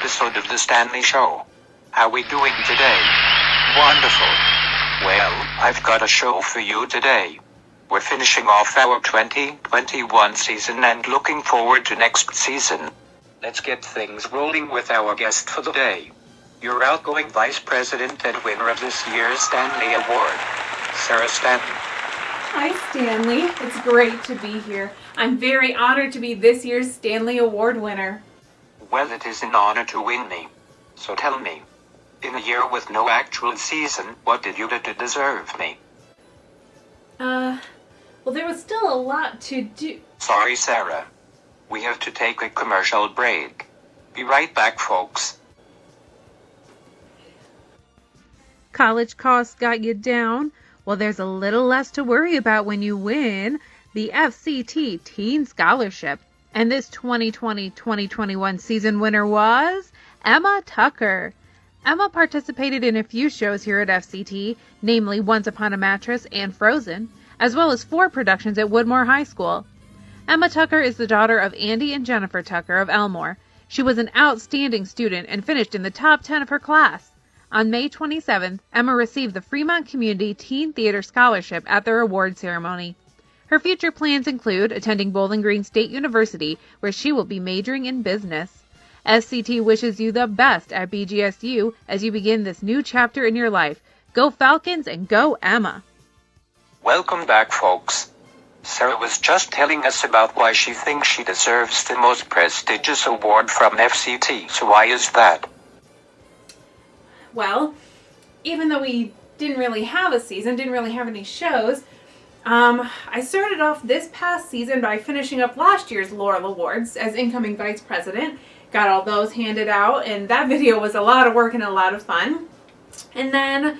episode of The Stanley Show. How we doing today? Wonderful. Well, I've got a show for you today. We're finishing off our 2021 season and looking forward to next season. Let's get things rolling with our guest for the day. Your outgoing Vice President and winner of this year's Stanley Award, Sarah Stanton. Hi, Stanley. It's great to be here. I'm very honored to be this year's Stanley Award winner. Well, it is an honor to win me. So tell me, in a year with no actual season, what did you do to deserve me? Well, there was still a lot to do. Sorry, Sarah. We have to take a commercial break. Be right back, folks. College costs got you down? Well, there's a little less to worry about when you win the FCT Teen Scholarship. And this 2020-2021 season winner was Emma Tucker. Emma participated in a few shows here at FCT, namely Once Upon a Mattress and Frozen, as well as 4 productions at Woodmore High School. Emma Tucker is the daughter of Andy and Jennifer Tucker of Elmore. She was an outstanding student and finished in the top 10 of her class. On May 27th, Emma received the Fremont Community Teen Theater Scholarship at their award ceremony. Her future plans include attending Bowling Green State University, where she will be majoring in business. FCT wishes you the best at BGSU as you begin this new chapter in your life. Go Falcons and go Emma! Welcome back, folks. Sarah was just telling us about why she thinks she deserves the most prestigious award from FCT. So why is that? Well, even though we didn't really have a season, didn't really have any shows, I started off this past season by finishing up last year's Laurel Awards as incoming vice president. Got all those handed out, and that video was a lot of work and a lot of fun. And then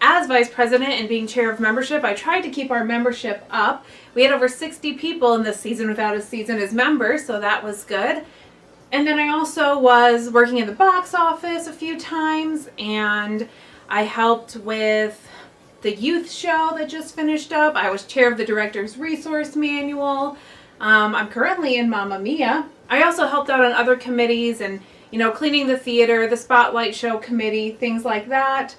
as vice president and being chair of membership, I tried to keep our membership up. We had over 60 people in this season without a season as members, so that was good. And then I also was working in the box office a few times, and I helped with the youth show that just finished up. I was chair of the director's resource manual. I'm currently in Mamma Mia. I also helped out on other committees and, cleaning the theater, the spotlight show committee, things like that.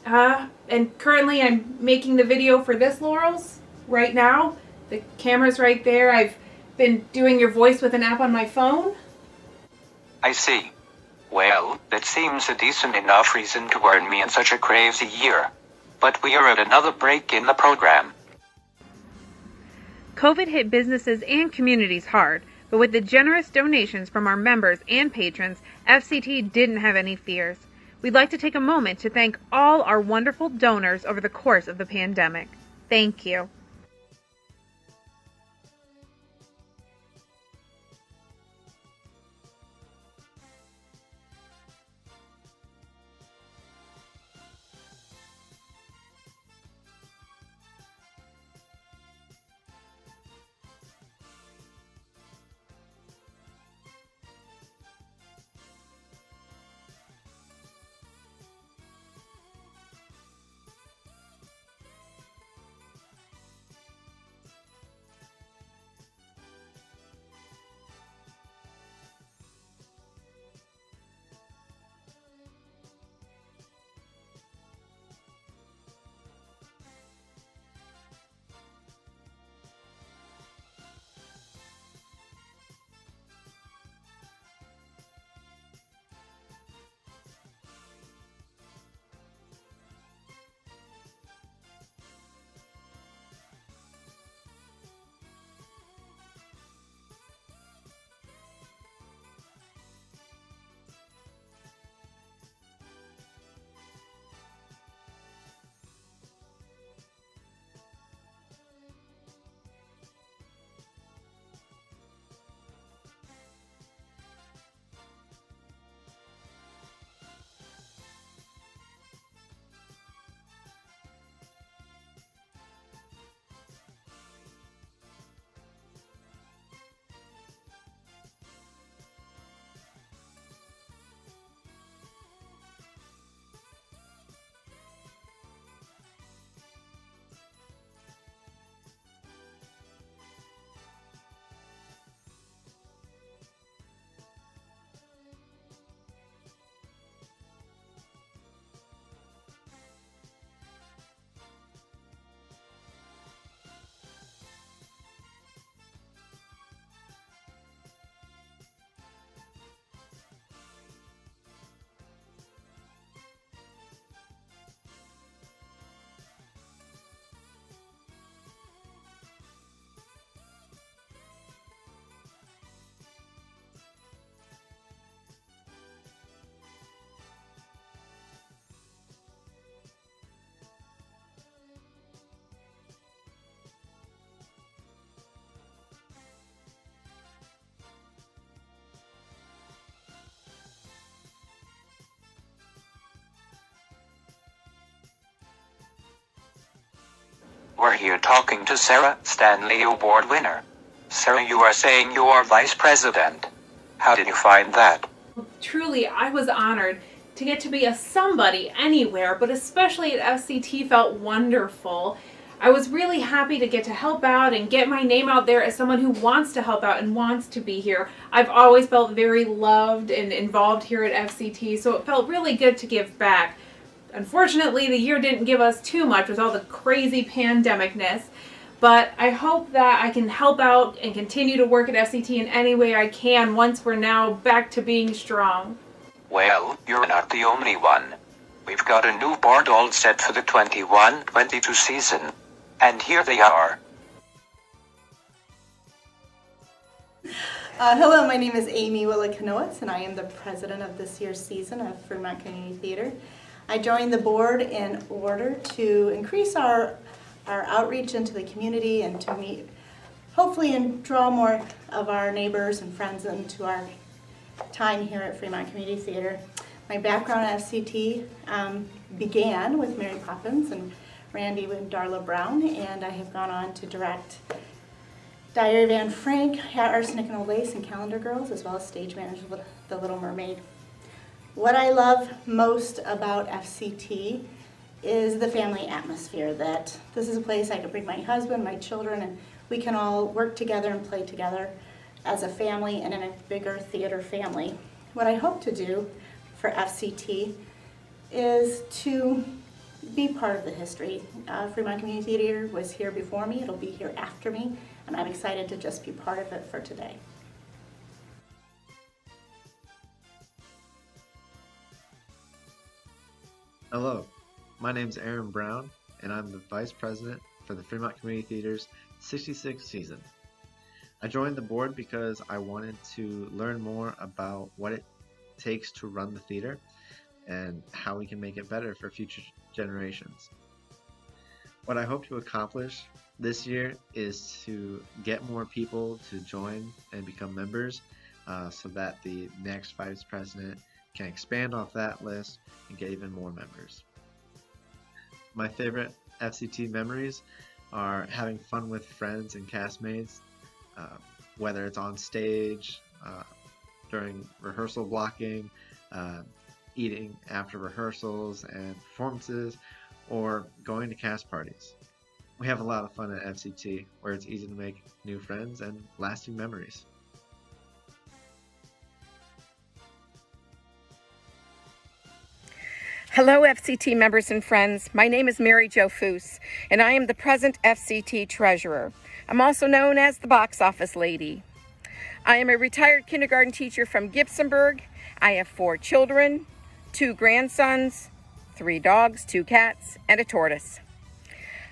And currently I'm making the video for this Laurels right now. The camera's right there. I've been doing your voice with an app on my phone. I see. Well, that seems a decent enough reason to earn me in such a crazy year. But we are at another break in the program. COVID hit businesses and communities hard, but with the generous donations from our members and patrons, FCT didn't have any fears. We'd like to take a moment to thank all our wonderful donors over the course of the pandemic. Thank you. We're here talking to Sarah, Stanley Award winner. Sarah, you are saying you are vice president. How did you find that? Truly, I was honored to get to be a somebody anywhere, but especially at FCT felt wonderful. I was really happy to get to help out and get my name out there as someone who wants to help out and wants to be here. I've always felt very loved and involved here at FCT, so it felt really good to give back. Unfortunately, the year didn't give us too much with all the crazy pandemicness, but I hope that I can help out and continue to work at FCT in any way I can once we're now back to being strong. Well, you're not the only one. We've got a new board all set for the 21-22 season. And here they are. Hello, my name is Amy Willa-Kanowitz, and I am the president of this year's season of Fremont Community Theater. I joined the board in order to increase our outreach into the community and to meet, hopefully, and draw more of our neighbors and friends into our time here at Fremont Community Theater. My background at FCT began with Mary Poppins and Randy and Darla Brown, and I have gone on to direct Diary of Anne Frank, Arsenic and Old Lace, and Calendar Girls, as well as stage manage The Little Mermaid. What I love most about FCT is the family atmosphere, that this is a place I can bring my husband, my children, and we can all work together and play together as a family and in a bigger theater family. What I hope to do for FCT is to be part of the history. Fremont Community Theater was here before me, it'll be here after me, and I'm excited to just be part of it for today. Hello, my name is Aaron Brown, and I'm the Vice President for the Fremont Community Theater's 66th season. I joined the board because I wanted to learn more about what it takes to run the theater and how we can make it better for future generations. What I hope to accomplish this year is to get more people to join and become members so that the next vice president can expand off that list and get even more members. My favorite FCT memories are having fun with friends and castmates, whether it's on stage, during rehearsal blocking, eating after rehearsals and performances, or going to cast parties. We have a lot of fun at FCT, where it's easy to make new friends and lasting memories. Hello FCT members and friends, my name is Mary Jo Foose, and I am the present FCT treasurer. I'm also known as the box office lady. I am a retired kindergarten teacher from Gibsonburg. I have 4 children, 2 grandsons, 3 dogs, 2 cats, and a tortoise.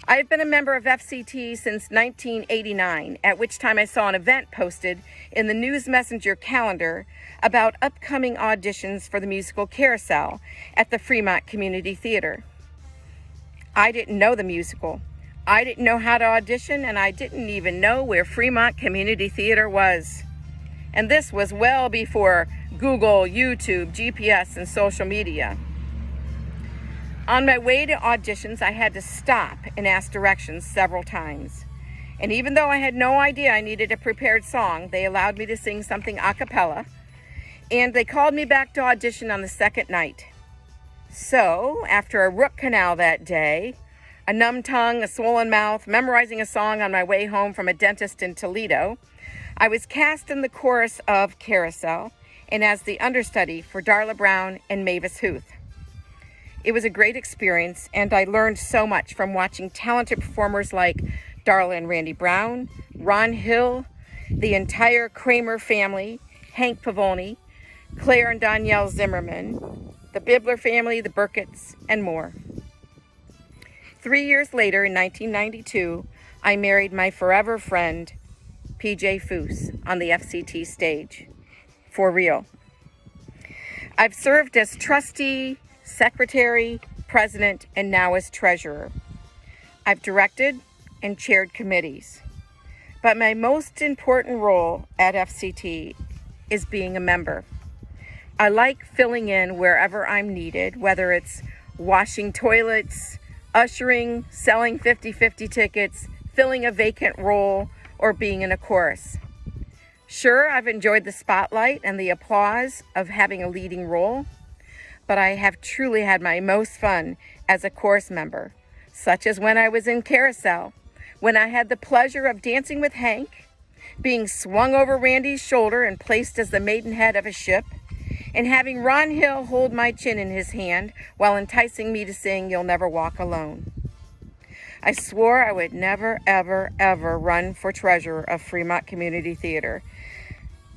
I've been a member of FCT since 1989, at which time I saw an event posted in the News Messenger calendar about upcoming auditions for the musical Carousel at the Fremont Community Theater. I didn't know the musical. I didn't know how to audition, and I didn't even know where Fremont Community Theater was. And this was well before Google, YouTube, GPS, and social media. On my way to auditions, I had to stop and ask directions several times. And even though I had no idea I needed a prepared song, they allowed me to sing something a cappella, and they called me back to audition on the second night. So, after a root canal that day, a numb tongue, a swollen mouth, memorizing a song on my way home from a dentist in Toledo, I was cast in the chorus of Carousel and as the understudy for Darla Brown and Mavis Huth. It was a great experience, and I learned so much from watching talented performers like Darla and Randy Brown, Ron Hill, the entire Kramer family, Hank Pavoni, Claire and Danielle Zimmerman, the Bibler family, the Burketts, and more. 3 years later, in 1992, I married my forever friend, PJ Foose, on the FCT stage. For real. I've served as trustee, secretary, president, and now as treasurer. I've directed and chaired committees. But my most important role at FCT is being a member. I like filling in wherever I'm needed, whether it's washing toilets, ushering, selling 50-50 tickets, filling a vacant role, or being in a chorus. Sure, I've enjoyed the spotlight and the applause of having a leading role, but I have truly had my most fun as a chorus member, such as when I was in Carousel, when I had the pleasure of dancing with Hank, being swung over Randy's shoulder and placed as the maidenhead of a ship, and having Ron Hill hold my chin in his hand while enticing me to sing "You'll Never Walk Alone." I swore I would never, ever, ever run for treasurer of Fremont Community Theater,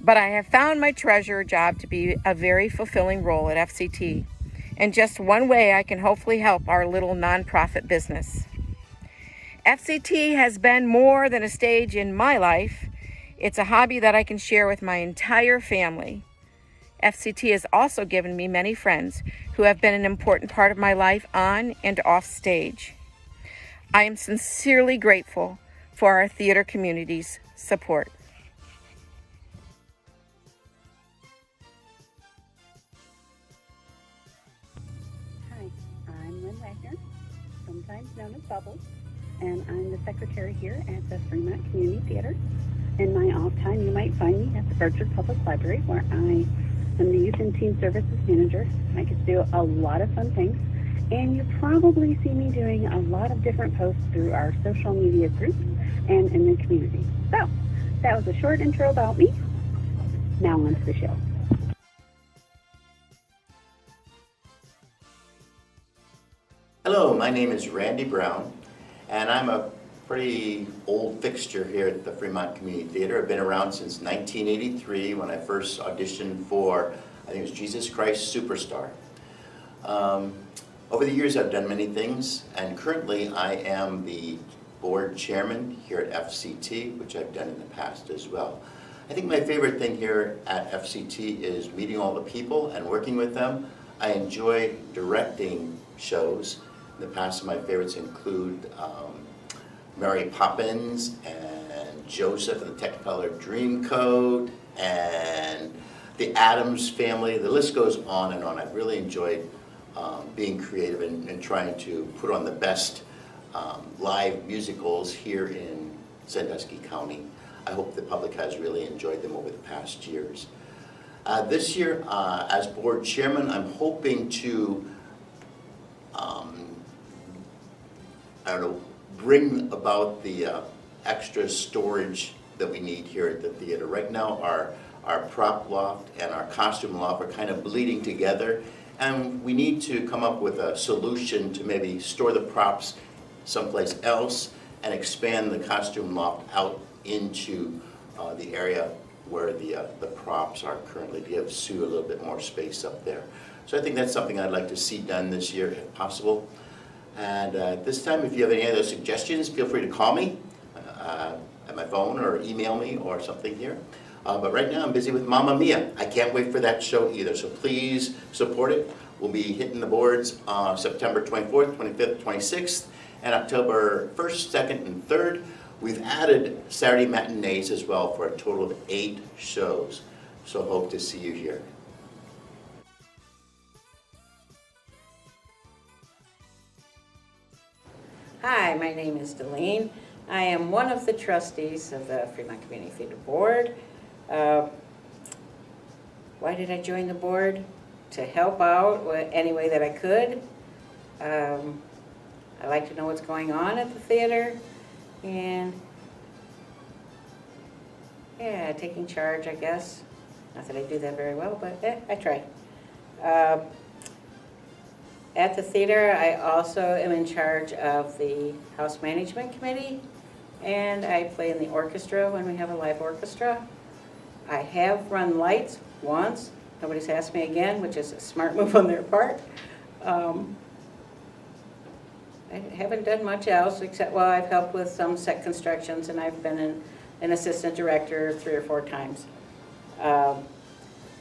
but I have found my treasurer job to be a very fulfilling role at FCT, and just one way I can hopefully help our little nonprofit business. FCT has been more than a stage in my life. It's a hobby that I can share with my entire family. FCT has also given me many friends who have been an important part of my life on and off stage. I am sincerely grateful for our theater community's support. Hi, I'm Lynn Wagner, sometimes known as Bubbles, and I'm the secretary here at the Fremont Community Theater. In my off time, you might find me at the Berkshire Public Library, where I am the Youth and Teen Services Manager. I get to do a lot of fun things, and you probably see me doing a lot of different posts through our social media groups and in the community. So, that was a short intro about me. Now on to the show. Hello, my name is Randy Brown, and I'm a pretty old fixture here at the Fremont Community Theater. I've been around since 1983 when I first auditioned for, I think it was Jesus Christ Superstar. Over the years I've done many things, and currently I am the board chairman here at FCT, which I've done in the past as well. I think my favorite thing here at FCT is meeting all the people and working with them. I enjoy directing shows. In the past, my favorites include Mary Poppins and Joseph and the Technicolor Dreamcoat and the Addams Family. The list goes on and on. I've really enjoyed being creative and trying to put on the best live musicals here in Sandusky County. I hope the public has really enjoyed them over the past years. This year, as board chairman, I'm hoping to bring about the extra storage that we need here at the theater. Right now, our prop loft and our costume loft are kind of bleeding together, and we need to come up with a solution to maybe store the props someplace else and expand the costume loft out into the area where the props are currently, to give Sue a little bit more space up there. So I think that's something I'd like to see done this year if possible. And this time, if you have any other suggestions, feel free to call me at my phone or email me or something here. But right now, I'm busy with Mamma Mia. I can't wait for that show either, so please support it. We'll be hitting the boards September 24th, 25th, 26th, and October 1st, 2nd, and 3rd. We've added Saturday matinees as well for a total of 8 shows, so hope to see you here. Hi, my name is Delene. I am one of the trustees of the Fremont Community Theater Board. Why did I join the board? To help out any way that I could. I like to know what's going on at the theater, and yeah, taking charge, I guess. Not that I do that very well, but I try. At the theater, I also am in charge of the House Management Committee, and I play in the orchestra when we have a live orchestra. I have run lights once. Nobody's asked me again, which is a smart move on their part. I haven't done much else except, well, I've helped with some set constructions, and I've been an assistant director 3 or 4 times.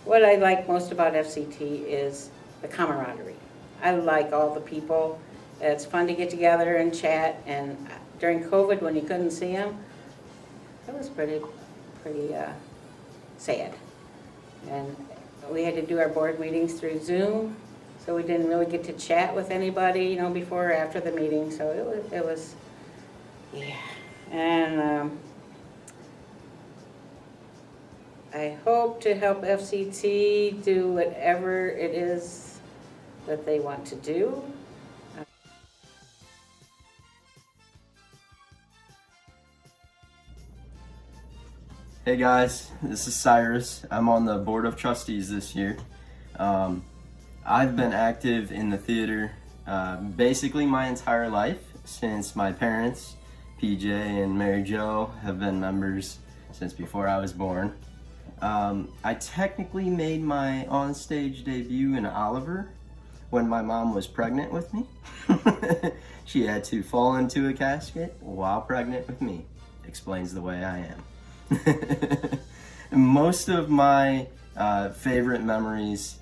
What I like most about FCT is the camaraderie. I like all the people. It's fun to get together and chat, and during COVID when you couldn't see them, it was pretty sad. And we had to do our board meetings through Zoom, so we didn't really get to chat with anybody, you know, before or after the meeting, so it was yeah. And I hope to help FCT do whatever it is that they want to do. Hey guys, this is Cyrus. I'm on the Board of Trustees this year. I've been active in the theater basically my entire life, since my parents, PJ and Mary Jo, have been members since before I was born. I technically made my on-stage debut in Oliver when my mom was pregnant with me. She had to fall into a casket while pregnant with me. Explains the way I am. Most of my favorite memories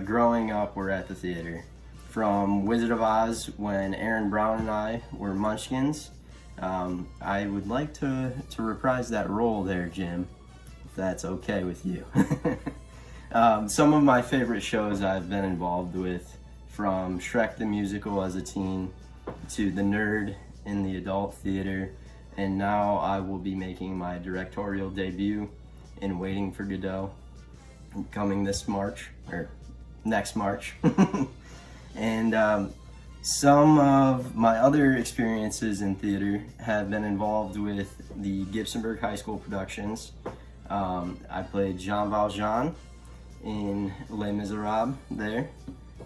growing up were at the theater. From Wizard of Oz, when Aaron Brown and I were Munchkins. I would like to reprise that role there, Jim, if that's okay with you. Some of my favorite shows I've been involved with, from Shrek the Musical as a teen, to The Nerd in the adult theater, and now I will be making my directorial debut in Waiting for Godot, coming this March, or next March. And some of my other experiences in theater have been involved with the Gibsonburg High School productions. I played Jean Valjean in Les Miserables there,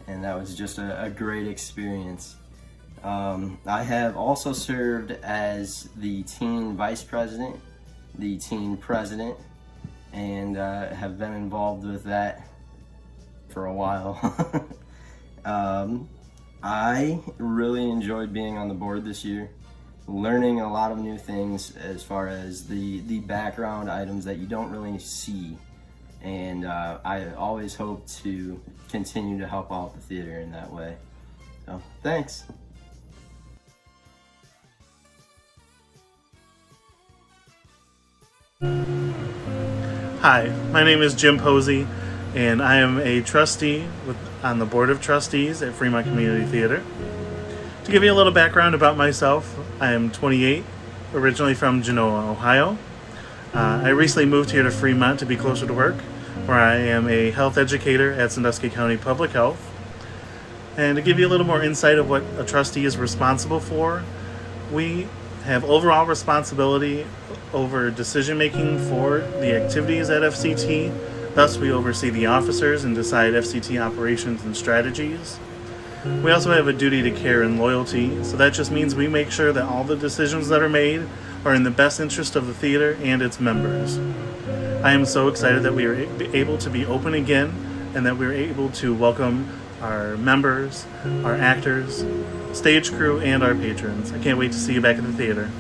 and that was just a great experience. I have also served as the teen vice president, the teen president, and have been involved with that for a while. I really enjoyed being on the board this year, learning a lot of new things as far as the background items that you don't really see. And I always hope to continue to help out the theater in that way. So, thanks. Hi, my name is Jim Posey, and I am a trustee on the Board of Trustees at Fremont Community Theater. To give you a little background about myself, I am 28, originally from Genoa, Ohio. I recently moved here to Fremont to be closer to work, where I am a health educator at Sandusky County Public Health. And to give you a little more insight of what a trustee is responsible for, we have overall responsibility over decision making for the activities at FCT. Thus, we oversee the officers and decide FCT operations and strategies. We also have a duty to care and loyalty, so that just means we make sure that all the decisions that are made are in the best interest of the theater and its members. I am so excited that we are able to be open again, and that we're able to welcome our members, our actors, stage crew, and our patrons. I can't wait to see you back at the theater.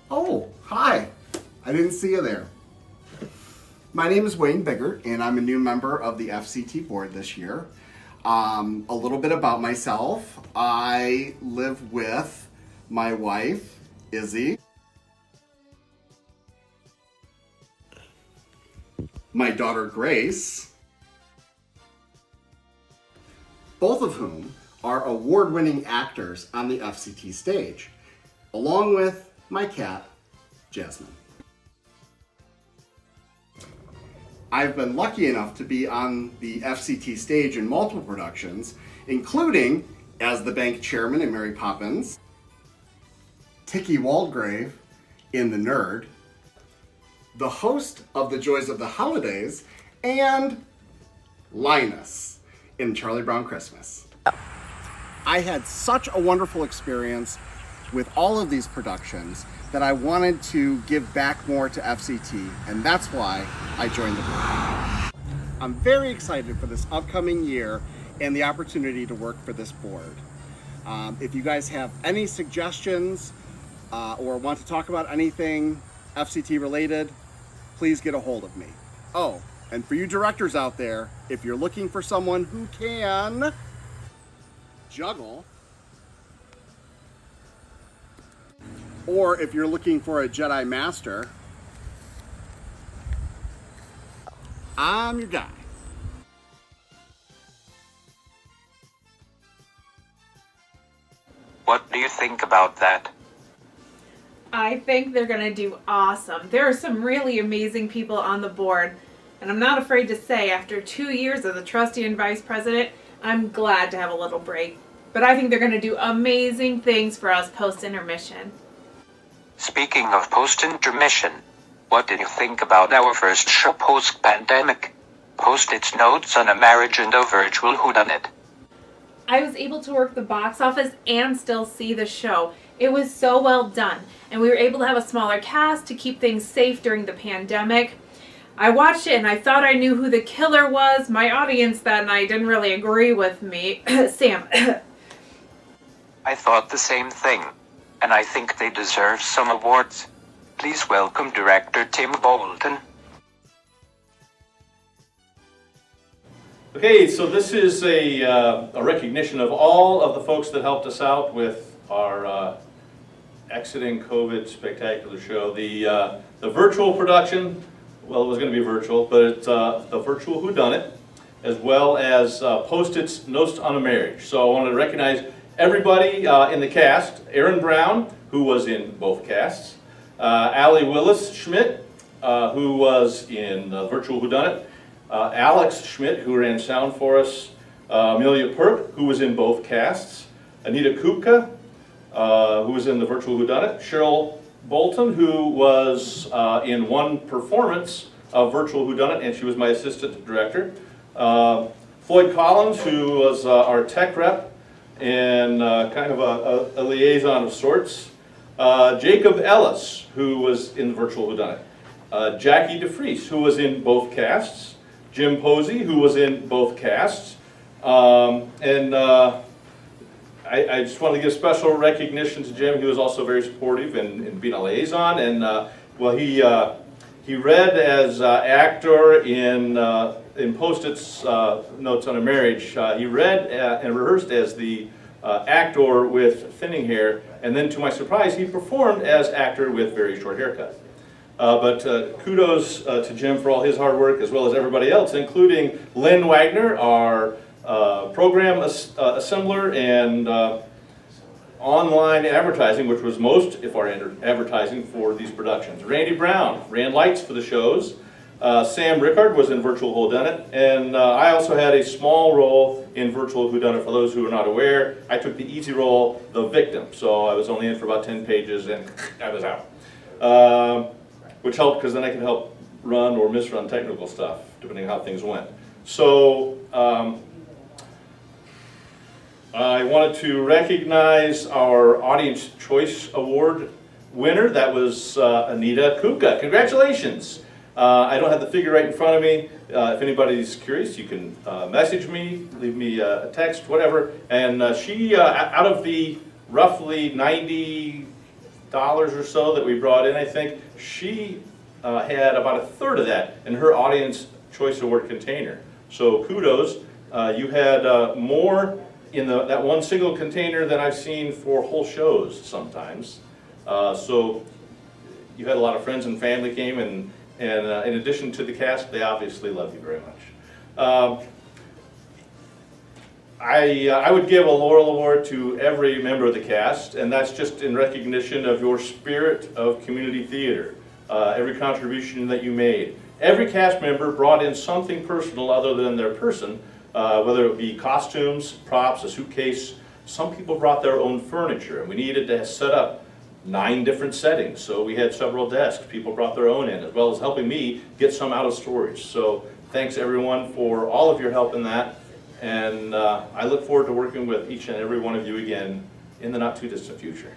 Oh, hi. I didn't see you there. My name is Wayne Biggert, and I'm a new member of the FCT board this year. A little bit about myself. I live with my wife, Izzy, my daughter, Grace, both of whom are award-winning actors on the FCT stage, along with my cat, Jasmine. I've been lucky enough to be on the FCT stage in multiple productions, including as the bank chairman in Mary Poppins, Tiki Waldegrave in The Nerd, the host of The Joys of the Holidays, and Linus in Charlie Brown Christmas. I had such a wonderful experience with all of these productions that I wanted to give back more to FCT, and that's why I joined the board. I'm very excited for this upcoming year and the opportunity to work for this board. If you guys have any suggestions or want to talk about anything FCT related, please get a hold of me. Oh, and for you directors out there, if you're looking for someone who can juggle Or if you're looking for a Jedi Master, I'm your guy. What do you think about that? I think they're going to do awesome. There are some really amazing people on the board, and I'm not afraid to say, after 2 years as a trustee and vice president, I'm glad to have a little break. But I think they're going to do amazing things for us post-intermission. Speaking of post-intermission, what did you think about our first show post-pandemic? Post-its notes on a marriage and a virtual whodunit. I was able to work the box office and still see the show. It was so well done, and we were able to have a smaller cast to keep things safe during the pandemic. I watched it and I thought I knew who the killer was. My audience that night didn't really agree with me. Sam. I thought the same thing, and I think they deserve some awards. Please welcome director Tim Bolton. Okay, so this is a recognition of all of the folks that helped us out with our Exiting COVID spectacular show. The virtual production, well, it was going to be virtual, but it's the virtual whodunit, as well as Post-its Notes on a Marriage. So I wanted to recognize everybody in the cast. Aaron Brown, who was in both casts. Allie Willis-Schmidt, who was in virtual whodunit. Alex Schmidt, who ran sound for us. Amelia Perk, who was in both casts. Anita Kupka, who was in the virtual whodunit. Cheryl Bolton, who was in one performance of virtual whodunit, and she was my assistant director. Floyd Collins, who was our tech rep and kind of a liaison of sorts. Jacob Ellis, who was in the virtual whodunit. Jackie DeFries, who was in both casts. Jim Posey, who was in both casts. I just want to give special recognition to Jim. He was also very supportive in being a liaison. And well, he read as actor in Post-its Notes on a Marriage. He read and rehearsed as the actor with thinning hair. And then to my surprise, he performed as actor with very short haircut. But kudos to Jim for all his hard work, as well as everybody else, including Lynn Wagner, our program assembler and online advertising, which was most of our advertising for these productions. Randy Brown ran lights for the shows. Sam Rickard was in virtual whodunit, and I also had a small role in virtual whodunit. For those who are not aware, I took the easy role, the victim. So I was only in for about 10 pages, and I was out. Which helped because then I could help run or misrun technical stuff, depending on how things went. So I wanted to recognize our Audience Choice Award winner. That was Anita Kupka. Congratulations. I don't have the figure right in front of me. If anybody's curious, you can message me, leave me a text, whatever. And she, out of the roughly $90 or so that we brought in, I think, she had about a third of that in her Audience Choice Award container. So kudos. You had more in that one single container than I've seen for whole shows sometimes. So you had a lot of friends and family came, and in addition to the cast, they obviously love you very much. I would give a Laurel Award to every member of the cast, and that's just in recognition of your spirit of community theater, every contribution that you made. Every cast member brought in something personal other than their person, whether it be costumes, props, a suitcase. Some people brought their own furniture, and we needed to set up 9 different settings, so we had several desks. People brought their own in, as well as helping me get some out of storage. So thanks everyone for all of your help in that. And I look forward to working with each and every one of you again in the not too distant future.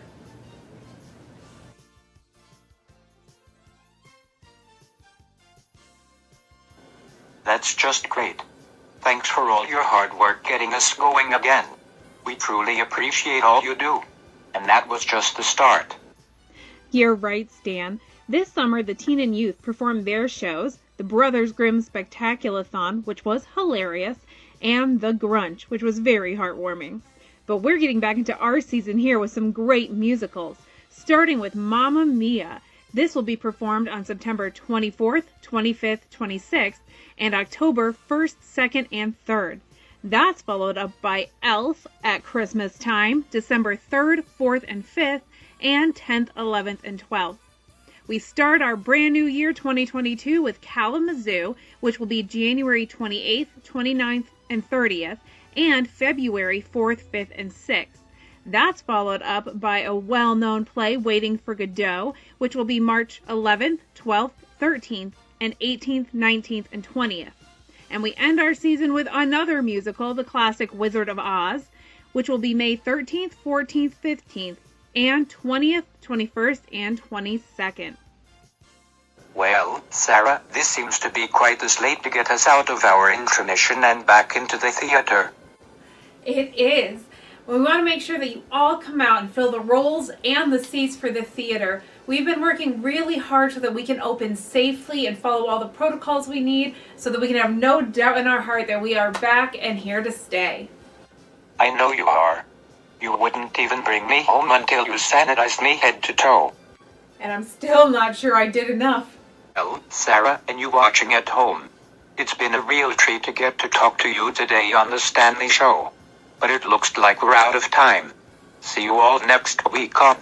That's just great. Thanks for all your hard work getting us going again. We truly appreciate all you do. And that was just the start. You're right, Stan. This summer, the teen and youth performed their shows, the Brothers Grimm Spectaculathon, which was hilarious, and The Grunch, which was very heartwarming. But we're getting back into our season here with some great musicals. starting with Mamma Mia. This will be performed on September 24th, 25th, 26th, and October 1st, 2nd, and 3rd. That's followed up by Elf at Christmas time, December 3rd, 4th, and 5th, and 10th, 11th, and 12th. We start our brand new year 2022 with Kalamazoo, which will be January 28th, 29th, and 30th, and February 4th, 5th, and 6th. That's followed up by a well-known play, Waiting for Godot, which will be March 11th, 12th, 13th, and 18th, 19th, and 20th. And we end our season with another musical, the classic Wizard of Oz, which will be May 13th, 14th, 15th, and 20th, 21st, and 22nd. Well, Sarah, this seems to be quite a slate to get us out of our intermission and back into the theater. It is. We want to make sure that you all come out and fill the roles and the seats for the theater. We've been working really hard so that we can open safely and follow all the protocols we need so that we can have no doubt in our heart that we are back and here to stay. I know you are. You wouldn't even bring me home until you sanitized me head to toe. And I'm still not sure I did enough. Well, Sarah, and you watching at home. It's been a real treat to get to talk to you today on the Stanley Show. But it looks like we're out of time. See you all next week on